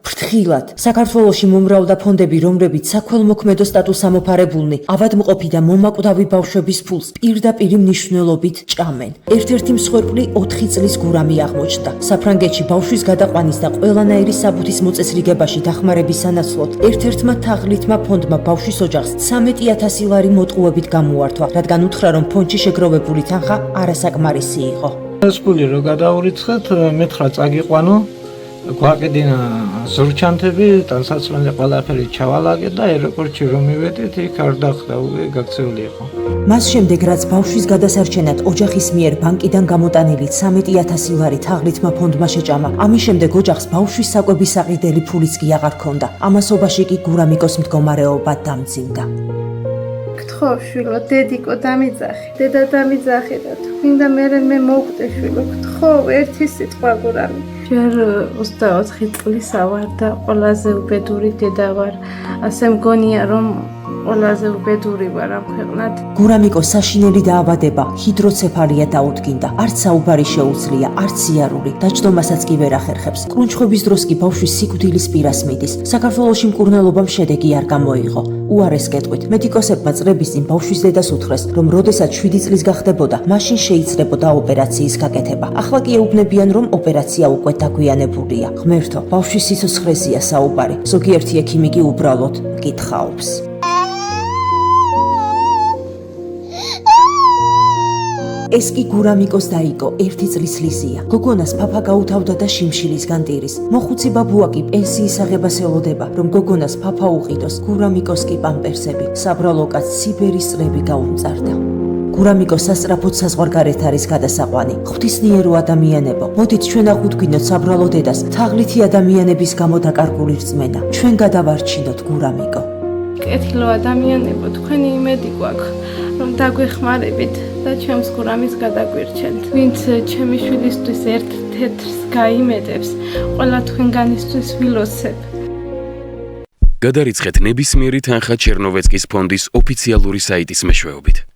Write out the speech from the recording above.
ფრთხილად. საქართველოში მომრავლდა ფონდები, რომლებიც საქველმოქმედო სტატუსს ამოფარებულნი, ავადმყოფი და მომაკვდავი ბავშვების ფულს პირდაპირ მნიშვნელობით ჭამენ. ერთ-ერთი მსხვერპლი 4 წლის გურამი აღმოჩნდა. საფრანგეთში ბავშვის გადაყვანის და ყველანაირი საბუთის მოწესრიგებაში დახმარების სანაცვლოდ ერთ-ერთმა თაღლითმა ფონდმა ბავშვის ოჯახს 13,000 ლარი მოტყუებით გამოართვა, რადგან უთხრა, რომ ფონდში შეგროვებული თანხა არასაკმარისი იყო. ეს ფული რო გადაურიცხეთ, მეთხრა წაგიყვანო, გვაკიდინა ზურჩანთები, ტანსაცმელი ყველაფერი ჩავალაგე და აეროპორტში რომ მივედით, იქ არ დახვდა, გაქცეული იყო. მას შემდეგ, რაც ბავშვის გადასარჩენად ოჯახის მიერ ბანკიდან გამოტანილი 13,000 ლარი თაღლითმა ფონდმა შეჭამა, ამის შემდეგ ოჯახს ბავშვის საკვების საყიდელი ფულიც კი აღარ ჰქონდა. ამასობაში კი გურამიკოს მდგომარეობა დამძიმდა. გთხოვ შვილო, დედიკო დამიძახი, დედა დამიძახი და თქინდა მე მოვკვდე შვილო, გთხოვ ერთი სიტყვა გურამი. ჯერ 24 წლისა ვარ და ყველაზე უბედური დედა ვარ. ასე მგონია რომ ყველაზე უბედური ვარ ამ ქვეყნად. გურამიკოს საშინელი დაავადება ჰიდროცეფალია დაუდგინდა. არც საუბარი შეუძლია, არც სიარული. დაჯდომასაც კი ვერ ახერხებს. კრუნჩხვების დროს კი ბავშვის სიკვდილის პირას მიდის. საქართველოში მკურნალობამ შედეგი არ გამოიღო. უარეს კეთყვით, მედიკოსებმა წლების წინ ბავშვის დედას უთხრეს, რომ როდესაც 7 წლის გახდებოდა, მაშინ შეიცდებოდა ოპერაციის გაკეთება. ახლა კი ეუბნებიან, რომ ოპერაცია უკვე დაგვიანებულია. ღმერთო, ბავშვის სიცოცხლეზეა საუბარი. ზოგიერთი ექიმი კი უბრალოდ მკითხაობს. ეს კი გურამიკოს დაიკო 1 წლის ლიზია. გოგონას ფაფა გაუთავდა და შიმშილისგან ტირის. მოხუცი ბაბუა კი პენსიის აღებას ელოდება, რომ გოგონას ფაფა უყიდოს. გურამიკოს კი პამპერსები. საბრალო კაცს სიბერის წლები გაუმწარდა. გურამიკოს სასწრაფოდ საზღვარგარეთ არის გადასაყვანი. ღვთისმიერო ადამიანებო, მოდით ჩვენ აღვდგინოთ საბრალო დედას თაღლითი ადამიანების გამო დაკარგული რწმენა. ჩვენ გადავარჩინოთ გურამიკო. კეთილო ადამიანებო, თქვენი იმედი გვაქვს, რომ დაგვეხმარებით და ჩემს გურამის გადაგვირჩენთ. ვინც ჩემი შვილისთვის ერთ თეთრს გაიმეტებს, ყველა თქვენგანისთვის ვილოცებ. გადარიცხეთ ნებისმიერი თანხა ჩერნოვეცკის ფონდის ოფიციალური საიტის მეშვეობით.